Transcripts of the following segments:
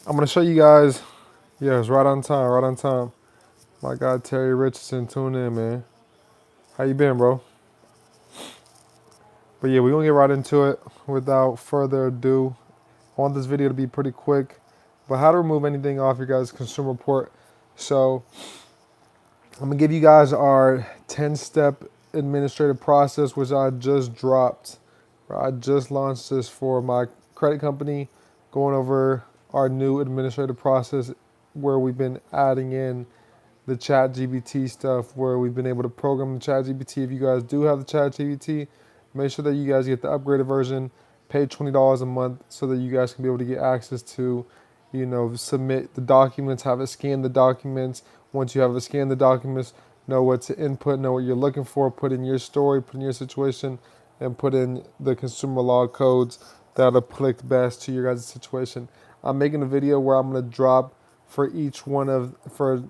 I'm going to show you guys. Yeah, it's right on time, right on time. My guy Terry Richardson, tune in, man. How you been, bro? But yeah, we're going to get right into it without further ado. I want this video to be pretty quick. But how to remove anything off your guys' consumer report. So I'm going to give you guys our 10-step administrative process, which I just dropped. I just launched this for my credit company, going over our new administrative process where we've been adding in the chat GBT stuff, where we've been able to program the chat GBT. If you guys do have the chat GBT, make sure that you guys get the upgraded version, pay $20 a month so that you guys can be able to get access to, submit the documents, have it scan the documents. Once you have it scanned the documents, know what to input, know what you're looking for, put in your story, put in your situation, and put in the consumer law codes that apply best to your guys' situation. I'm making a video where I'm going to drop for each one for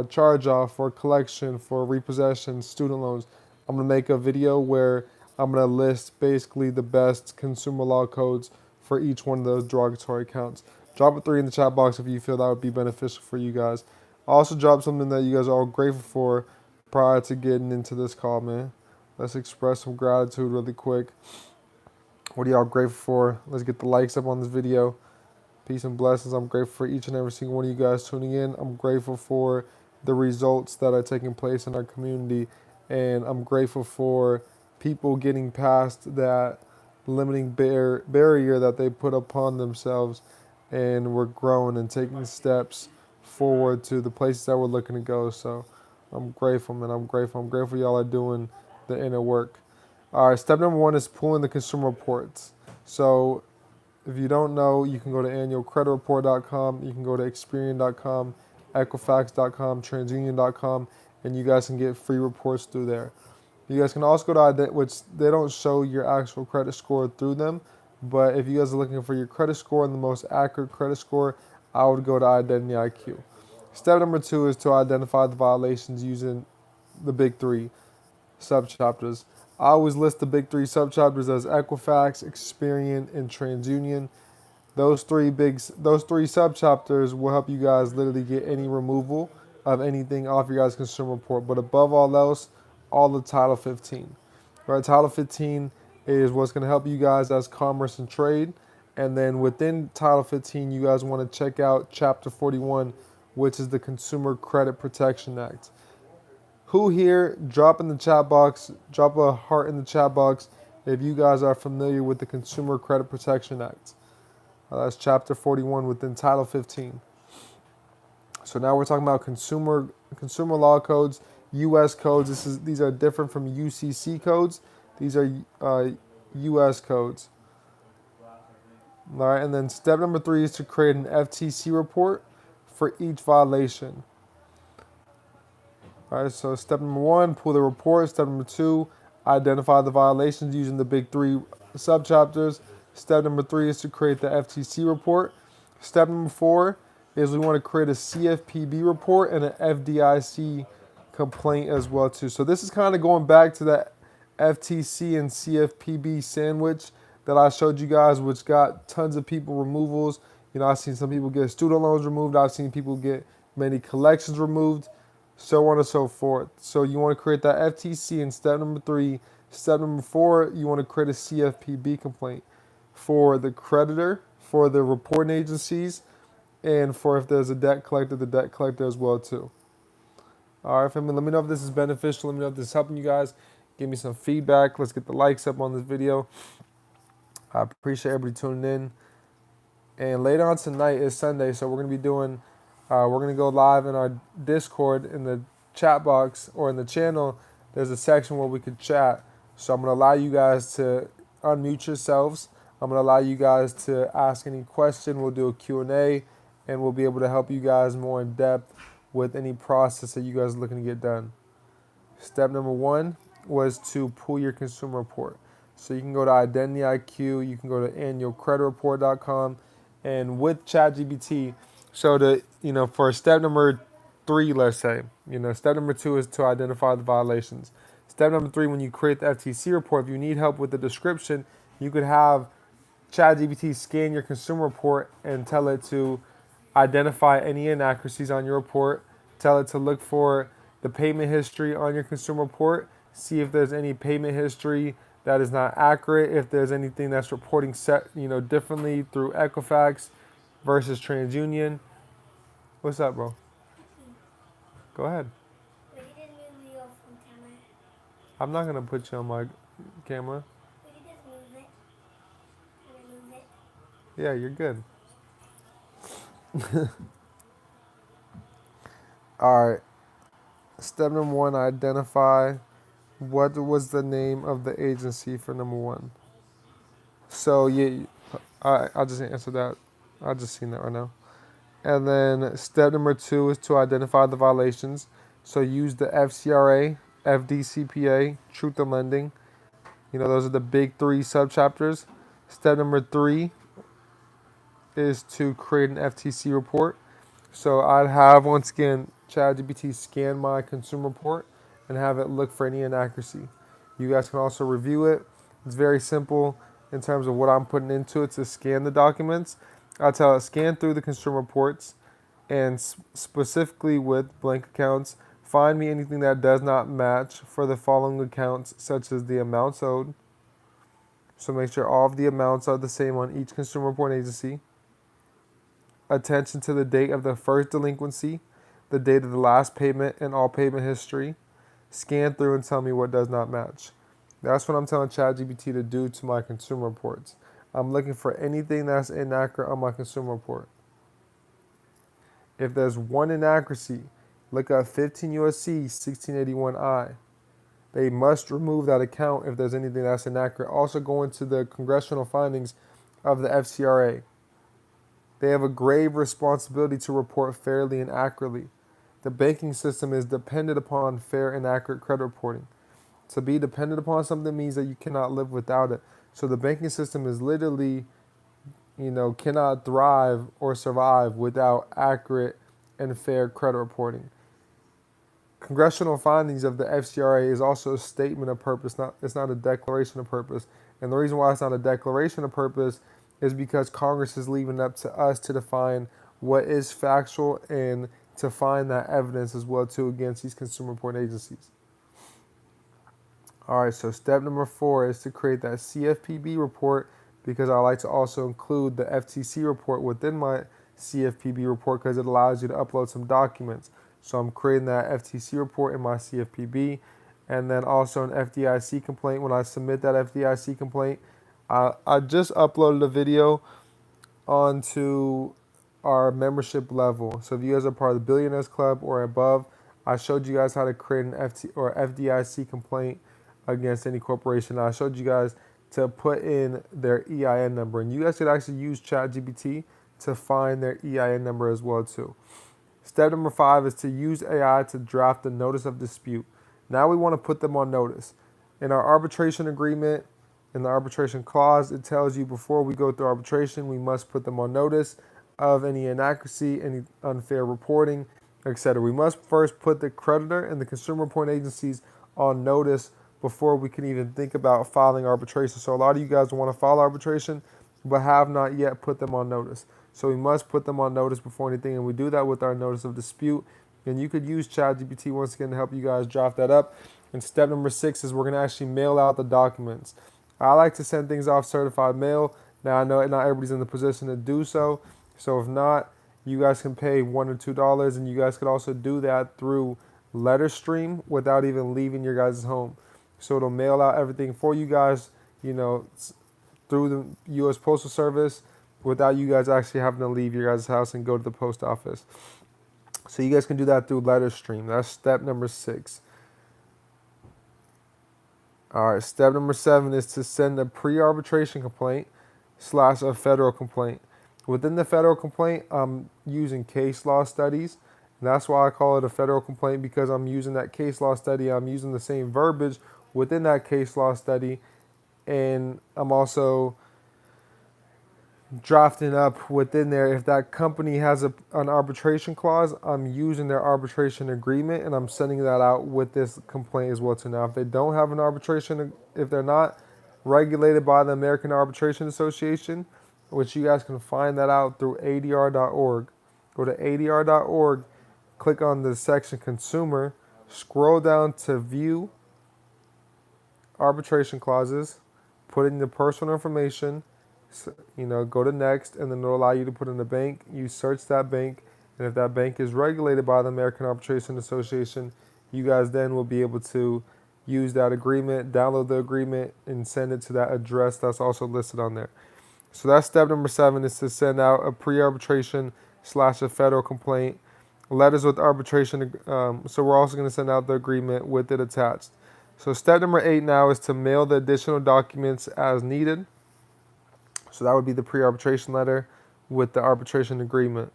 charge off, for collection, for repossession, student loans. I'm going to make a video where I'm going to list basically the best consumer law codes for each one of those derogatory accounts. Drop a 3 in the chat box if you feel that would be beneficial for you guys. Also drop something that you guys are all grateful for prior to getting into this call, man. Let's express some gratitude really quick. What are y'all grateful for? Let's get the likes up on this video. Peace and blessings. I'm grateful for each and every single one of you guys tuning in. I'm grateful for the results that are taking place in our community. And I'm grateful for people getting past that limiting barrier that they put upon themselves. And we're growing and taking steps forward to the places that we're looking to go. So I'm grateful, man. I'm grateful. I'm grateful y'all are doing the inner work. All right, step number 1 is pulling the consumer reports. So if you don't know, you can go to annualcreditreport.com, you can go to Experian.com, Equifax.com, TransUnion.com, and you guys can get free reports through there. You guys can also go to which they don't show your actual credit score through them, but if you guys are looking for your credit score and the most accurate credit score, I would go to Identity IQ. Step number 2 is to identify the violations using the big 3 subchapters. I always list the big 3 subchapters as Equifax, Experian, and TransUnion. Those three subchapters will help you guys literally get any removal of anything off your guys' consumer report. But above all else, all the Title 15. Right, Title 15 is what's going to help you guys as commerce and trade. And then within Title 15, you guys want to check out Chapter 41, which is the Consumer Credit Protection Act. Who here, drop in the chat box, drop a heart in the chat box if you guys are familiar with the Consumer Credit Protection Act. That's Chapter 41 within Title 15. So now we're talking about consumer law codes, U.S. codes. These are different from UCC codes. These are U.S. codes. All right, and then step number 3 is to create an FTC report for each violation. All right, so step number 1, pull the report. Step number 2, identify the violations using the big 3 subchapters. Step number 3 is to create the FTC report. Step number 4 is we want to create a CFPB report and an FDIC complaint as well too. So this is kind of going back to that FTC and CFPB sandwich that I showed you guys, which got tons of people removals. I've seen some people get student loans removed. I've seen people get many collections removed, so on and so forth. So you want to create that FTC in step number 3. Step number 4, you want to create a CFPB complaint for the creditor, for the reporting agencies, and for if there's a debt collector, the debt collector as well too. All right, family, let me know if this is beneficial. Let me know if this is helping you guys. Give me some feedback. Let's get the likes up on this video. I appreciate everybody tuning in. And later on tonight is Sunday, so we're going to be doing, we're going to go live in our Discord in the chat box or in the channel. There's a section where we could chat. So I'm going to allow you guys to unmute yourselves. I'm going to allow you guys to ask any question. We'll do a Q&A, and we'll be able to help you guys more in depth with any process that you guys are looking to get done. Step number 1 was to pull your consumer report. So you can go to Identity IQ, you can go to annualcreditreport.com, and with ChatGPT, so for step number 3, let's say, step number 2 is to identify the violations. Step number 3, when you create the FTC report, if you need help with the description, you could have ChatGPT scan your consumer report and tell it to identify any inaccuracies on your report, tell it to look for the payment history on your consumer report, see if there's any payment history that is not accurate, if there's anything that's reporting differently through Equifax versus TransUnion. What's up, bro? Go ahead. Will you just move me off from camera? I'm not gonna put you on my camera. Will you just move it? Can I move it? Yeah, you're good. All right. Step number one, identify what was the name of the agency for number one. So yeah, I'll just answer that. I just seen that right now. And then step number two is to identify the violations. So use the FCRA, FDCPA, Truth in Lending. Those are the big three subchapters. Step number three is to create an FTC report. So I'd have, once again, ChatGPT scan my consumer report and have it look for any inaccuracy. You guys can also review it. It's very simple in terms of what I'm putting into it to scan the documents. I tell it scan through the consumer reports and specifically with blank accounts, find me anything that does not match for the following accounts, such as the amounts owed. So make sure all of the amounts are the same on each consumer report agency. Attention to the date of the first delinquency, the date of the last payment, and all payment history. Scan through and tell me what does not match. That's what I'm telling ChatGPT to do to my consumer reports. I'm looking for anything that's inaccurate on my consumer report. If there's one inaccuracy, look up 15 USC 1681I. They must remove that account if there's anything that's inaccurate. Also go into the congressional findings of the FCRA. They have a grave responsibility to report fairly and accurately. The banking system is dependent upon fair and accurate credit reporting. To be dependent upon something means that you cannot live without it. So the banking system is literally, cannot thrive or survive without accurate and fair credit reporting. Congressional findings of the FCRA is also a statement of purpose. It's not a declaration of purpose. And the reason why it's not a declaration of purpose is because Congress is leaving it up to us to define what is factual and to find that evidence as well too against these consumer report agencies. All right, so step number 4 is to create that CFPB report, because I like to also include the FTC report within my CFPB report because it allows you to upload some documents. So I'm creating that FTC report in my CFPB, and then also an FDIC complaint. When I submit that FDIC complaint, I just uploaded a video onto our membership level. So if you guys are part of the Billionaires Club or above, I showed you guys how to create an FDIC complaint against any corporation. I showed you guys to put in their EIN number, and you guys could actually use ChatGPT to find their EIN number as well too. Step number 5 is to use AI to draft a notice of dispute. Now we want to put them on notice. In our arbitration agreement, in the arbitration clause, it tells you before we go through arbitration, we must put them on notice of any inaccuracy, any unfair reporting, etc. We must first put the creditor and the consumer report agencies on notice before we can even think about filing arbitration. So a lot of you guys want to file arbitration, but have not yet put them on notice. So we must put them on notice before anything, and we do that with our notice of dispute. And you could use ChatGPT once again to help you guys draft that up. And step number 6 is we're going to actually mail out the documents. I like to send things off certified mail. Now I know not everybody's in the position to do so. So if not, you guys can pay $1 or $2, and you guys could also do that through LetterStream without even leaving your guys' home. So it'll mail out everything for you guys, through the U.S. Postal Service without you guys actually having to leave your guys' house and go to the post office. So you guys can do that through LetterStream. That's step number 6. All right, step number 7 is to send a pre-arbitration complaint / a federal complaint. Within the federal complaint, I'm using case law studies. And that's why I call it a federal complaint, because I'm using that case law study. I'm using the same verbiage within that case law study. And I'm also drafting up within there, if that company has an arbitration clause, I'm using their arbitration agreement and I'm sending that out with this complaint as well too. Now, if they don't have an arbitration, if they're not regulated by the American Arbitration Association, which you guys can find that out through adr.org. Go to ADR.org, click on the section Consumer, scroll down to View Arbitration Clauses, put in your personal information, go to Next, and then it'll allow you to put in the bank. You search that bank, and if that bank is regulated by the American Arbitration Association, you guys then will be able to use that agreement, download the agreement, and send it to that address that's also listed on there. So that's step number 7, is to send out a pre-arbitration / a federal complaint, letters with arbitration. So we're also going to send out the agreement with it attached. So step number 8 now is to mail the additional documents as needed. So that would be the pre-arbitration letter with the arbitration agreement.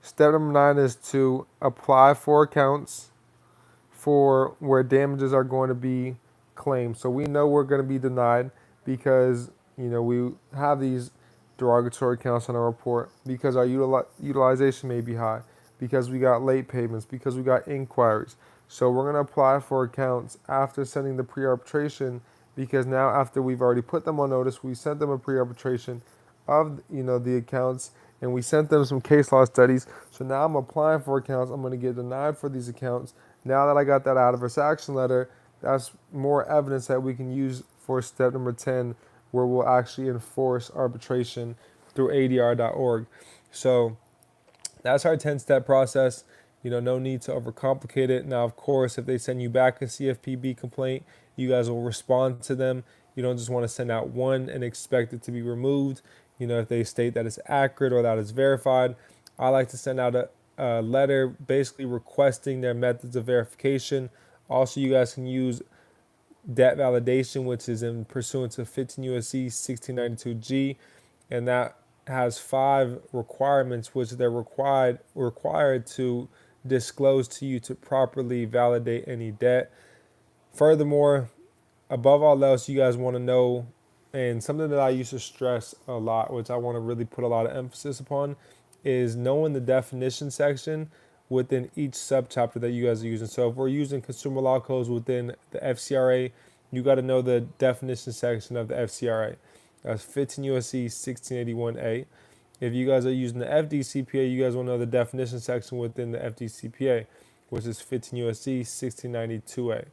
Step number 9 is to apply for accounts for where damages are going to be claimed. So we know we're going to be denied because we have these derogatory accounts on our report, because our utilization may be high, because we got late payments, because we got inquiries. So we're going to apply for accounts after sending the pre-arbitration, because now after we've already put them on notice, we sent them a pre-arbitration of the accounts, and we sent them some case law studies. So now I'm applying for accounts. I'm going to get denied for these accounts. Now that I got that adverse action letter, that's more evidence that we can use for step number 10, where we'll actually enforce arbitration through ADR.org. So that's our 10-step process. No need to overcomplicate it. Now, of course, if they send you back a CFPB complaint, you guys will respond to them. You don't just want to send out one and expect it to be removed. If they state that it's accurate or that it's verified, I like to send out a letter basically requesting their methods of verification. Also, you guys can use debt validation, which is in pursuant to 15 U.S.C. 1692G, and that has 5 requirements which they're required to disclose to you to properly validate any debt. Furthermore, above all else, you guys want to know, and something that I used to stress a lot, which I want to really put a lot of emphasis upon, is knowing the definition section within each subchapter that you guys are using. So if we're using consumer law codes within the FCRA, you got to know the definition section of the FCRA. That's 15 U.S.C. 1681A. If you guys are using the FDCPA, you guys will know the definition section within the FDCPA, which is 15 U.S.C. 1692A.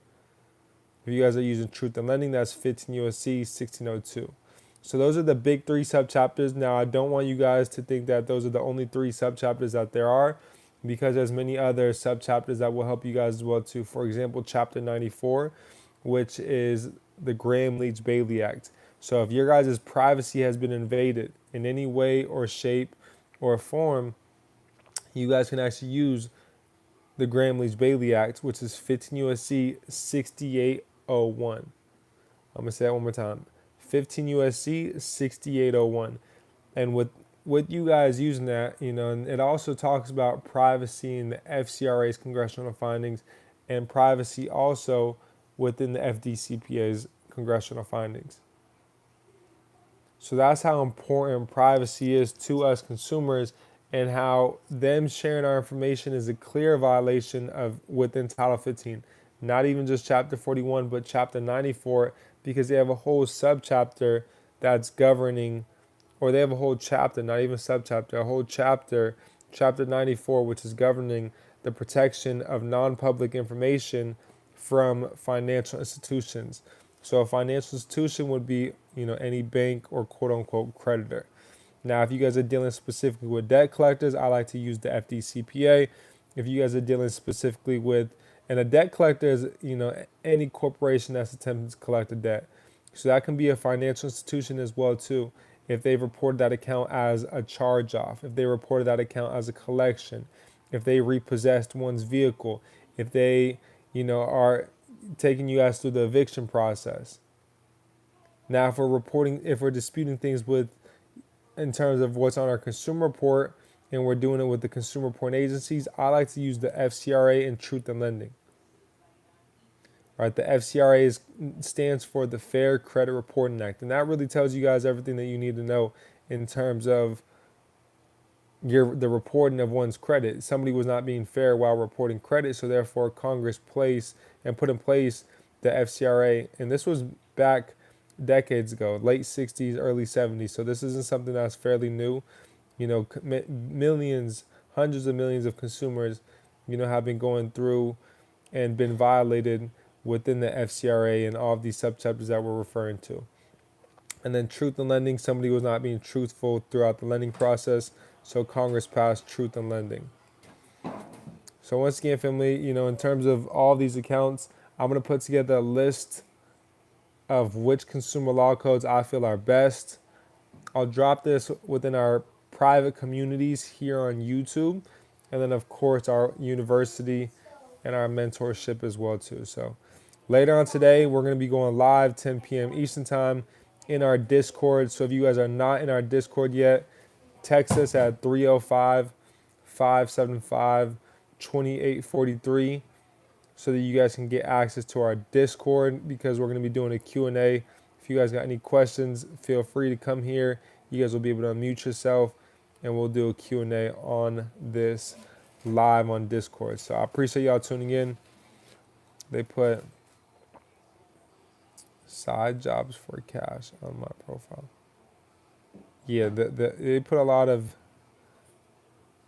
If you guys are using truth in lending, that's 15 U.S.C. 1602. So those are the big 3 subchapters. Now, I don't want you guys to think that those are the only 3 subchapters that there are, because there's many other subchapters that will help you guys as well too. For example, Chapter 94, which is the Graham-Leach-Bailey Act. So if your guys' privacy has been invaded in any way or shape or form, you guys can actually use the Graham-Leach-Bailey Act, which is 15 U.S.C. 6801. I'm going to say that one more time. 15 U.S.C. 6801. And with you guys using that, and it also talks about privacy in the FCRA's congressional findings, and privacy also within the FDCPA's congressional findings. So that's how important privacy is to us consumers, and how them sharing our information is a clear violation of within Title 15. Not even just Chapter 41, but Chapter 94, because they have a whole subchapter that's governing, or they have a whole chapter, not even subchapter, a whole chapter, Chapter 94, which is governing the protection of non-public information from financial institutions. So a financial institution would be, any bank or quote-unquote creditor. Now, if you guys are dealing specifically with debt collectors, I like to use the FDCPA. If you guys are dealing specifically with, and a debt collector is, any corporation that's attempting to collect a debt. So that can be a financial institution as well too. If they've reported that account as a charge-off, if they reported that account as a collection, if they repossessed one's vehicle, if they, are taking you guys through the eviction process. Now, if we're disputing things in terms of what's on our consumer report, and we're doing it with the consumer report agencies, I like to use the FCRA and truth in lending. Right, the FCRA stands for the Fair Credit Reporting Act, and that really tells you guys everything that you need to know in terms of the reporting of one's credit. Somebody was not being fair while reporting credit, so therefore Congress put in place the FCRA, and this was back decades ago, late 60s, early 70s. So this isn't something that's fairly new. Millions, hundreds of millions of consumers, have been going through and been violated within the FCRA and all of these subchapters that we're referring to. And then truth in lending, somebody was not being truthful throughout the lending process, so Congress passed truth in lending. So once again, family, in terms of all these accounts, I'm going to put together a list of which consumer law codes I feel are best. I'll drop this within our private communities here on YouTube, and then of course our university and our mentorship as well too. So later on today, we're going to be going live 10 p.m. Eastern time in our Discord. So if you guys are not in our Discord yet, text us at 305-575-2843 so that you guys can get access to our Discord, because we're going to be doing a Q&A. If you guys got any questions, feel free to come here. You guys will be able to unmute yourself, and we'll do a Q&A on this live on Discord. So I appreciate y'all tuning in. They put side jobs for cash on my profile. Yeah, they put a lot of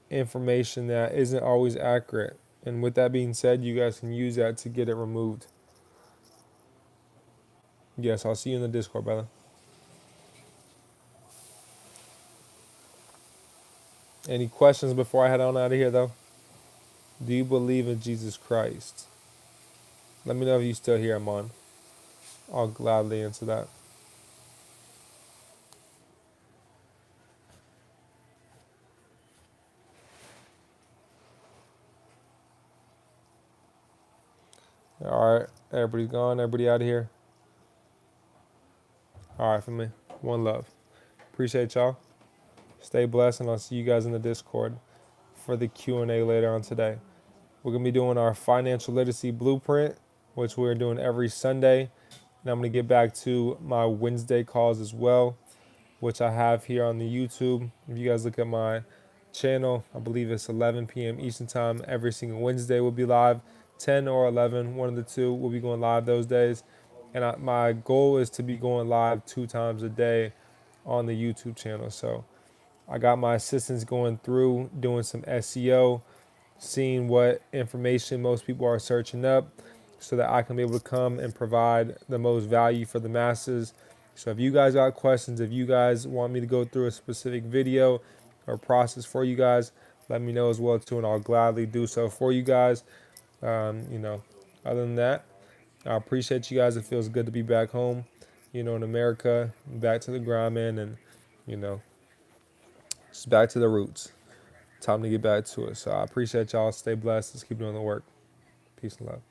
information that isn't always accurate. And with that being said, you guys can use that to get it removed. Yes, I'll see you in the Discord, brother. Any questions before I head on out of here, though? Do you believe in Jesus Christ? Let me know if you still here, Amon. I'll gladly answer that. All right, everybody's gone. Everybody out of here. All right, family. One love. Appreciate y'all. Stay blessed, and I'll see you guys in the Discord for the Q&A later on today. We're going to be doing our financial literacy blueprint, which we're doing every Sunday. And I'm going to get back to my Wednesday calls as well, which I have here on the YouTube. If you guys look at my channel, I believe it's 11 p.m. Eastern time. Every single Wednesday will be live. 10 or 11, one of the two, will be going live those days. And my goal is to be going live 2 times a day on the YouTube channel. So I got my assistants going through, doing some SEO, seeing what information most people are searching up so that I can be able to come and provide the most value for the masses. So if you guys got questions, if you guys want me to go through a specific video or process for you guys, let me know as well too, and I'll gladly do so for you guys. Other than that, I appreciate you guys. It feels good to be back home, in America, back to the grind, man, and, just back to the roots. Time to get back to it. So I appreciate y'all. Stay blessed. Let's keep doing the work. Peace and love.